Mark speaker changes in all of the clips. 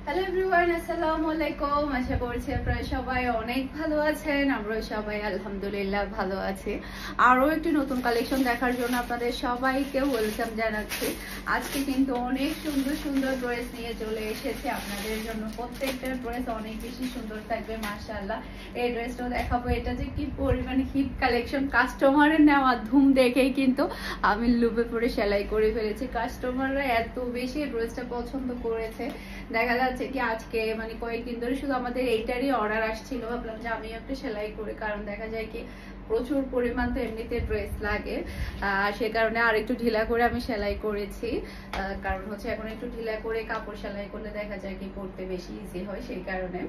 Speaker 1: Hello everyone, আসসালামু আলাইকুম। আশা করছি আপনারা সবাই অনেক ভালো আছেন। আমরা সবাই আলহামদুলিল্লাহ ভালো আছি। আরও একটি নতুন কালেকশন দেখার জন্য আপনাদের সবাইকে ওয়েলকাম জানাচ্ছি। আজকে কিন্তু অনেক সুন্দর সুন্দর ড্রেস নিয়ে চলে এসেছে আপনাদের জন্য। প্রত্যেকটা ড্রেস অনেক বেশি সুন্দর থাকবে মাশাআল্লাহ। এই ড্রেসটাও দেখাবো, এটা যে কি পরিমাণে হিট কালেকশন। কাস্টমারের নেওয়া ধুম দেখেই কিন্তু আমি লুপে পড়ে সেলাই করে ফেলেছি। কাস্টমাররা এত বেশি ড্রেসটা পছন্দ করেছে, দেখা যাচ্ছে কি আজকে মানে কয়েকদিন ধরে শুধু আমাদের এইটারই অর্ডার আসছিল। ভাবলাম যে আমি একটু সেলাই করি, কারণ দেখা যায় কি প্রচুর পরিমাণ তো এমনিতে ড্রেস লাগে, সে কারণে আর একটু ঢিলা করে আমি সেলাই করেছি। কারণ হচ্ছে এখন একটু ঢিলা করে কাপড় সেলাই করলে দেখা যায় কি করতে বেশি ইজি হয়, সেই কারণে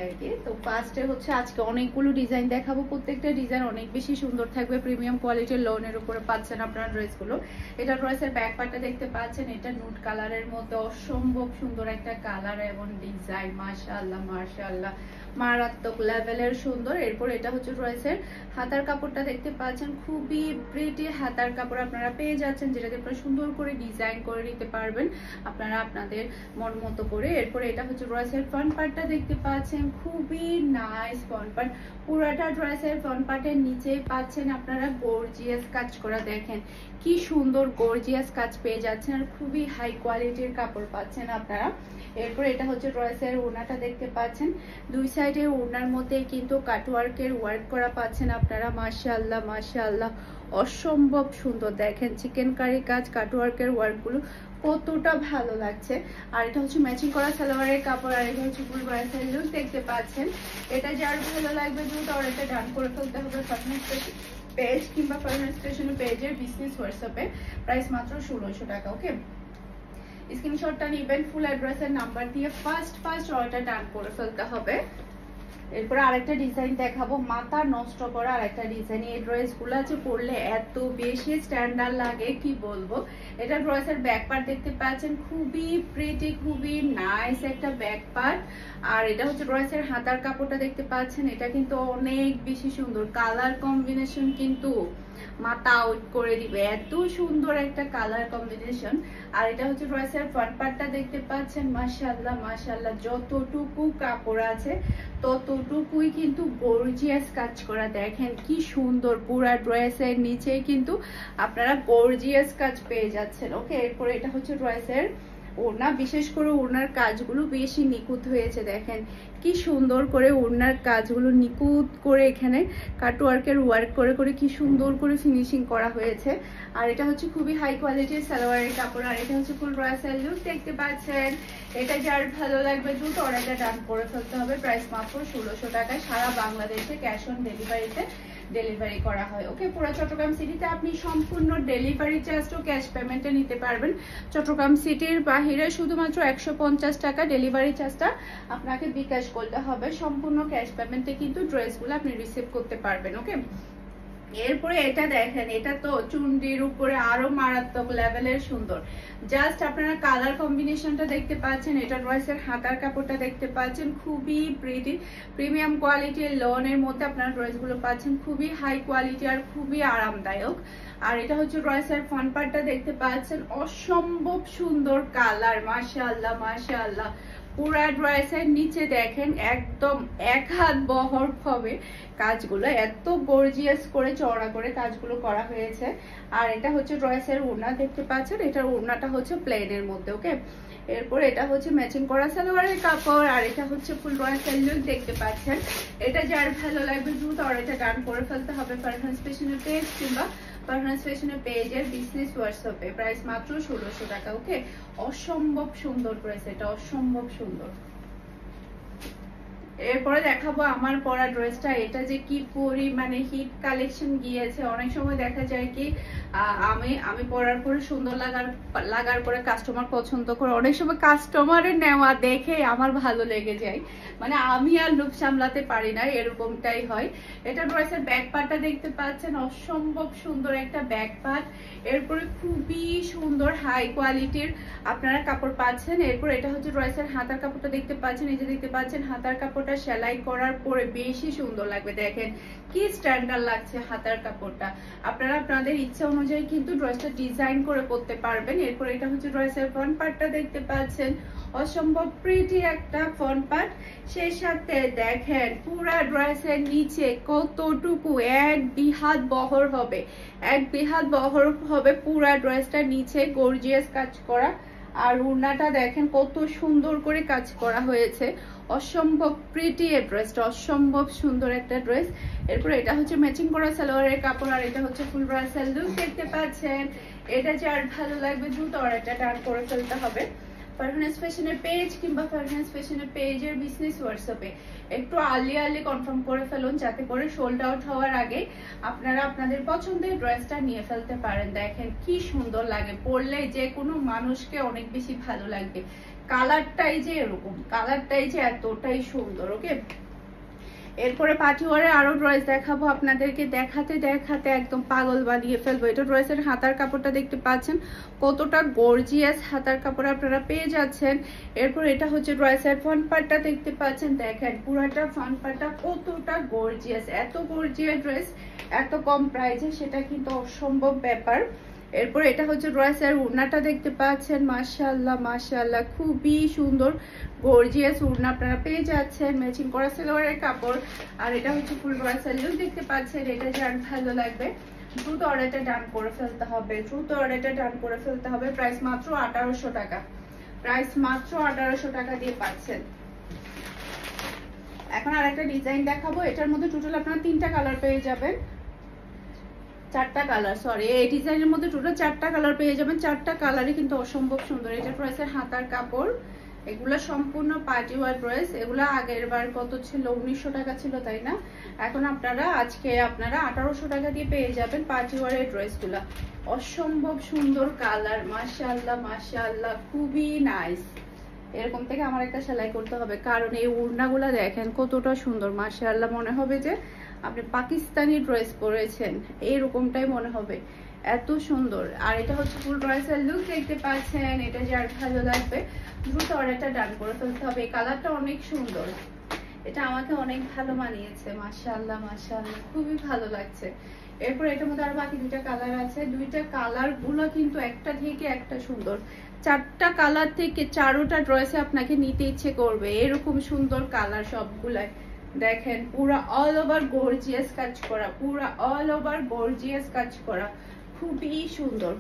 Speaker 1: আর কি। তো ফার্স্টে হচ্ছে আজকে অনেকগুলো ডিজাইন দেখাবো। প্রত্যেকটা ডিজাইন অনেক বেশি সুন্দর থাকবে। প্রিমিয়াম কোয়ালিটির লোনের উপরে পাচ্ছেন আপনারা ড্রেসগুলো। এটা ড্রেসের ব্যাক পার্টটা দেখতে পাচ্ছেন, এটা নুট কালারের মধ্যে অসম্ভব সুন্দর একটা কালার এবং ডিজাইন। মাশাআল্লাহ মাশাআল্লাহ, মারাত্মক লেভেলের সুন্দর। এরপর এটা হচ্ছে ড্রেসের হাতার কাপড়টা দেখতে পাচ্ছেন, খুবই প্রিটি হাতার কাপড় আপনারা পেয়ে যাচ্ছেন, যেটাকে আপনারা সুন্দর করে ডিজাইন করে নিতে পারবেন আপনারা আপনাদের মন মতো করে। এরপরে এটা হচ্ছে ড্রেসের ফ্রন্ট পার্টটা দেখতে পাচ্ছেন, খুবই নাইস ফ্রন্ট পার্ট। পুরাটা ড্রেসের ফ্রন্ট পার্টের নিচে পাচ্ছেন আপনারা গর্জিয়াস কাজ করা। দেখেন কি সুন্দর গর্জিয়াস কাজ পেয়ে যাচ্ছেন, আর খুবই হাই কোয়ালিটির কাপড় পাচ্ছেন আপনারা। এরপর এটা হচ্ছে ড্রেসের ওড়নাটা দেখতে পাচ্ছেন, দুই সাইডের ওড়নার মধ্যে কিন্তু কাটওয়ার্কের ওয়ার্ক করা পাচ্ছেন আপনারা। মাশাআল্লাহ মাশাআল্লাহ, অসম্ভব সুন্দর। দেখেন চিকেন কারি কাজ, কাটওয়ার্কের ওয়ার্কগুলো কতটা ভালো লাগছে। আর এটা হচ্ছে ম্যাচিং করা সালোয়ারের কাপড়, আর এটা হচ্ছে ফুল ব্রাইসের লুক দেখতে পাচ্ছেন। এটা যার ভালো লাগবে দ্রুত অর্ডারটা ডান করে ফেলতে হবে পেজ কিংবা স্টেশনের পেজের বিজনেস হোয়াটসঅ্যাপে। প্রাইস মাত্র 1600 টাকা। ওকে, স্ক্রিনশটটা নেবেন, ফুল অ্যাড্রেসের নাম্বার দিয়ে ফার্স্ট অর্ডার ডান করে ফেলতে হবে। এরপর আরেকটা ডিজাইন দেখাবো, মাথা নষ্ট করা আরেকটা ডিজাইন। এই ড্রেসগুলো আছে পরলে এত বেশি স্ট্যান্ডার্ড লাগে কি বলবো। এটা ড্রেসের ব্যাক পার্ট দেখতে পাচ্ছেন, খুবই প্রিটি খুবই নাইস একটা ব্যাক পার্ট। আর এটা হচ্ছে ড্রেসের হাতার কাপড়টা দেখতে পাচ্ছেন, এটা কিন্তু অনেক বেশি সুন্দর। কালার কম্বিনেশন কিন্তু মাথা আউট করে দিবে, এত সুন্দর একটা কালার কম্বিনেশন। আর এটা হচ্ছে ড্রেসের ফ্রন্ট পার্টটা দেখতে পাচ্ছেন, মাশাআল্লাহ মাশাআল্লাহ, যতটুকু কাপড় আছে ততটুকুই কিন্তু গর্জিয়াস কাজ করা। দেখেন কি সুন্দর, পুরা ড্রেসের নিচে কিন্তু আপনারা গর্জিয়াস কাজ পেয়ে যাচ্ছেন। ওকে, এরপরে এটা হচ্ছে ড্রেসের ওড়না, বিশেষ করে ওড়নার কাজগুলো বেশি নিখুঁত হয়েছে। দেখেন কি সুন্দর করে ওড়নার কাজগুলো নিখুঁত করে এখানে কাটওয়ার্কের ওয়ার্ক করে করে কি সুন্দর করে ফিনিশিং করা হয়েছে। আর এটা হচ্ছে খুবই হাই কোয়ালিটির সালোয়ারের কাপড়, আর এটা হচ্ছে ফুল ড্রেসের লুক দেখতে পাচ্ছেন। এটা যার ভালো লাগবে দ্রুত অর্ডারটা ডান করে ফেলতে হবে। প্রাইস মাত্র 1600 টাকায়। সারা বাংলাদেশে ক্যাশ অন ডেলিভারিতে ডেলিভারি করা হয়। ওকে, পুরো চট্টগ্রাম সিটিতে আপনি সম্পূর্ণ ডেলিভারি চার্জও ক্যাশ পেমেন্টে নিতে পারবেন। চট্টগ্রাম সিটির বাহিরে শুধুমাত্র 150 টাকা ডেলিভারি চার্জটা আপনাকে বিকাশ করতে হবে। সম্পূর্ণ ক্যাশ পেমেন্টে কিন্তু ড্রেসগুলো আপনি রিসিভ করতে পারবেন। ওকে, এরপরে এটা দেখেন, এটা তো চুন্ডির উপরে আরো মারাত্মক লেভেলের সুন্দর। জাস্ট আপনারা কালার কম্বিনেশনটা দেখতে পাচ্ছেন। এটা ড্রেসের হাতার কাপড়টা দেখতে পাচ্ছেন, খুবই প্রিটি প্রিমিয়াম কোয়ালিটির লনের মধ্যে আপনারা ড্রেসগুলো পাচ্ছেন, খুবই হাই কোয়ালিটি আর খুবই আরামদায়ক। আর এটা হচ্ছে ড্রেসের ফ্রন্ট পার্টটা দেখতে পাচ্ছেন, অসম্ভব সুন্দর কালার। মাশাআল্লাহ মাশাআল্লাহ, পুরা ড্রেসের নিচে দেখেন একদম এক হাত বহর হবে কাজগুলো, এত গর্জিয়াস করে চওড়া করে কাজগুলো করা হয়েছে। আর এটা হচ্ছে ড্রেসের ওড়না দেখতে পাচ্ছেন, এটার ওড়নাটা হচ্ছে প্লেনের মধ্যে। ওকে, এরপর এটা হচ্ছে ম্যাচিং করা সালোয়ারের কাপড়, আর এটা হচ্ছে ফুল ড্রেসের লুক দেখতে পাচ্ছেন। এটা যার ভালো লাগবে দ্রুত অর্ডারটা ডান করে ফেলতে হবে পারফরমেন্স ফ্যাশনের পেজ কিংবা পারফরমেন্স ফ্যাশনের পেজের বিজনেস হোয়াটসঅ্যাপে। প্রাইস মাত্র 1600 টাকা। ওকে, অসম্ভব সুন্দর ড্রেস, এটা অসম্ভব সুন্দর। এরপরে দেখাবো আমার পরা ড্রেসটা। এটা যে কি পরিমানে হিট কালেকশন গিয়েছে। অনেক সময় দেখা যায় কি আমি পরার পরে সুন্দর লাগার পরে কাস্টমার পছন্দ করে, অনেক সময় কাস্টমারের নেওয়া দেখে আমার ভালো লেগে যায়, মানে আমি আর লুক সামলাতে পারি না, এরকমটাই হয়। এটা ড্রেসের ব্যাক পার্টটা দেখতে পাচ্ছেন, অসম্ভব সুন্দর একটা ব্যাক পার্ট। এরপরে খুবই সুন্দর হাই কোয়ালিটির আপনারা কাপড় পাচ্ছেন। এরপর এটা হচ্ছে ড্রেসের হাতার কাপড়টা দেখতে পাচ্ছেন, এই যে দেখতে পাচ্ছেন হাতার কাপড়টা কাপড়টা সেলাই করার পরে বেশি সুন্দর লাগবে। দেখেন কি স্ট্যান্ডার্ড লাগছে হাতার কাপড়টা। আপনারা আপনাদের ইচ্ছা অনুযায়ী কিন্তু ড্রেসটা ডিজাইন করে করতে পারবেন। এরপর এটা হচ্ছে ড্রেসের ফ্রন্ট পার্টটা দেখতে পাচ্ছেন, অসম্ভব প্রিটি একটা ফ্রন্ট পার্ট। সেই সাথে দেখেন পুরা ড্রেসের নিচে কতটুকু 1 হাত বহর হবে, 1 হাত বহর হবে পুরা ড্রেসটার নিচে গর্জিয়াস কাজ করা। আর ওড়নাটা দেখেন কত সুন্দর করে কাজ করা হয়েছে, অসম্ভব প্রিটি এই ড্রেসটা, অসম্ভব সুন্দর একটা ড্রেস। এরপর এটা হচ্ছে ম্যাচিং করা সালোয়ারের কাপড়, আর এটা হচ্ছে ফুল ব্রাসেল লুক দেখতে পাচ্ছেন। এটা যার ভালো লাগবে দ্রুত অর্ডারটা ডান করে ফেলতে হবে। ফারহানাস ফ্যাশনের পেজ কিংবা ফারহানাস ফ্যাশনের পেজের বিজনেস হোয়াটসঅ্যাপে একটু আর্লি কনফার্ম করে ফেলুন, যাতে করে সোল্ড আউট হওয়ার আগে আপনারা আপনাদের পছন্দের ড্রেসটা নিয়ে ফেলতে পারেন। দেখেন কি সুন্দর লাগে, পরলে যে কোনো মানুষকে অনেক বেশি ভালো লাগবে। কালারটাই যে এরকম, কালারটাই যে এতটাই সুন্দর। ওকে, এরপরে পার্টি ওয়ারে আরো ড্রেস দেখাবো আপনাদেরকে, দেখাতে দেখাতে একদম পাগল বানিয়ে ফেলবো। এটা ড্রেসের হাতার কাপড়টা দেখতে পাচ্ছেন কতটা গর্জিয়াস হাতার কাপড় আপনারা পেয়ে যাচ্ছেন। এরপর এটা হচ্ছে ড্রেসের ফ্রন্ট পার্টটা দেখতে পাচ্ছেন, দেখেন পুরাটা ফ্রন্ট পার্টটা কতটা গর্জিয়াস। এত গর্জিয়াস ড্রেস এত কম প্রাইসে, সেটা কিন্তু অসম্ভব ব্যাপার। এরপর এটা হচ্ছে ড্রেসের ওড়নাটা দেখতে পাচ্ছেন, মাশাআল্লাহ মাশাআল্লাহ খুবই সুন্দর গর্জিয়াস ওড়না আপনারা পেয়ে যাচ্ছেন, ম্যাচিং করা সালোয়ারের কাপড়। আর এটা হচ্ছে ফুল ব্রাসেল লুক দেখতে পাচ্ছেন। এটা যার ভালো লাগবে দ্রুত অর্ডারটা ডান করে ফেলতে হবে, দ্রুত অর্ডারটা ডান করে ফেলতে হবে। প্রাইস মাত্র 1800 টাকা, প্রাইস মাত্র 1800 টাকা দিয়ে পাচ্ছেন। এখন আর একটা ডিজাইন দেখাবো, এটার মধ্যে টোটাল আপনারা 3টা কালার পেয়ে যাবেন, 4টা কালার, সরি এই ডিজাইনের মধ্যে টোটাল 4টা কালার পেয়ে যাবেন। 4টা কালারই কিন্তু অসম্ভব সুন্দর। এটা ড্রেসের হাতার কাপড়, এগুলা সম্পূর্ণ পার্টি ওয়ার ড্রেস। এগুলা আগের বার কত ছিল, 1900 টাকা ছিল তাই না? এখন আজকে আপনারা 1800 টাকা দিয়ে পেয়ে যাবেন পার্টি ওয়ারের ড্রেসগুলা। অসম্ভব সুন্দর কালার, মাশাআল্লাহ মাশাআল্লাহ খুবই নাইস। এরকম থেকে আমার একটা সেলাই করতে হবে, কারণ এই ওড়নাগুলা দেখেন কতটা সুন্দর, মাশাআল্লাহ মনে হবে যে আপনি পাকিস্তানি ড্রেস পরেছেন, এইরকমটাই মনে হবে, এত সুন্দর। আর এটা হচ্ছে ফুল ড্রেসের লুক দেখতে পাচ্ছেন। এটা যার ভালো লাগবে দ্রুত অর্ডারটা ডান করে ফেলতে হবে। এই কালারটা অনেক সুন্দর, এটা আমাকে অনেক ভালো মানিয়েছে, মাশাআল্লাহ মাশাআল্লাহ খুবই ভালো লাগছে। এরপর এটার মধ্যে আরো বাকি 2টা কালার আছে, 2টা কালার গুলো কিন্তু একটা থেকে একটা সুন্দর। 4টা কালার থেকে 4টা ড্রেসে আপনাকে নিতে ইচ্ছে করবে, এরকম সুন্দর কালার সবগুলাই। দেখেন পুরা অল ওভার গর্জিয়াস কাজ করা, পুরা অল ওভার গর্জিয়াস কাজ করা, খুবই সুন্দর।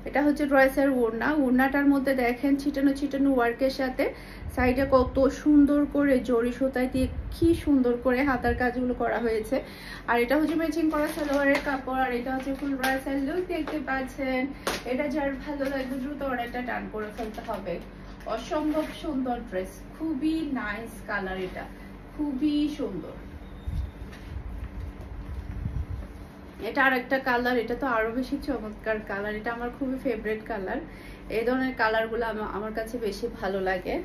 Speaker 1: এটা হচ্ছে ড্রেসের ওড়না, ওড়নাটার মধ্যে দেখেন ছিটানো ছিটানো ওয়ার্কের সাথে সাইডে কত সুন্দর করে জরি সুতায় দিয়ে কি সুন্দর করে হাতার কাজগুলো করা হয়েছে। আর এটা হচ্ছে ম্যাচিং করা সালোয়ারের কাপড়, আর এটা হচ্ছে ফুল ড্রেসের লুক দেখতে পাচ্ছেন। এটা যার ভালো লাগবে দ্রুত অর্ডারটা ডান করে ফেলতে হবে। অসম্ভব সুন্দর ড্রেস, খুবই নাইস কালার, এটা খুবই সুন্দর। এটা আর একটা কালার, এটা তো আরো বেশি চমৎকার কালার, এটা আমার খুবই ফেভারিট কালার। এই ধরনের কালারগুলো আমার কাছে বেশি ভালো লাগে।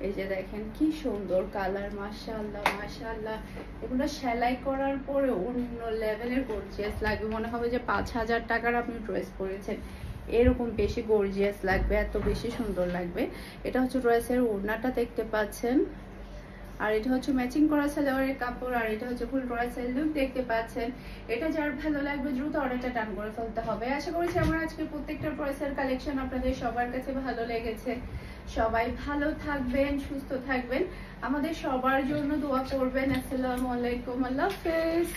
Speaker 1: এই যে দেখেন কি সুন্দর কালার, মাশাআল্লাহ মাশাআল্লাহ। এগুলো সেলাই করার পরে অন্য লেভেলের গর্জিয়াস লাগবে, মনে হবে যে 5000 টাকার আপনি ড্রেস পরেছেন, এরকম বেশি গর্জিয়াস লাগবে, এত বেশি সুন্দর লাগবে। এটা হচ্ছে ড্রেসের ওড়নাটা দেখতে পাচ্ছেন, আর এটা হচ্ছে ম্যাচিং করা সালোয়ারের কাপড়, আর এটা হচ্ছে ফুল ড্রেসের লুক দেখতে পাচ্ছেন। এটা যার ভালো লাগবে দ্রুত অর্ডারটা ডান করে ফেলতে হবে। আশা করছি আমার আজকে প্রত্যেকটা ড্রেসের কালেকশন আপনাদের সবার কাছে ভালো লেগেছে। সবাই ভালো থাকবেন, সুস্থ থাকবেন, আমাদের সবার জন্য দোয়া করবেন। আসসালামু আলাইকুম, আল্লাহ হাফেজ।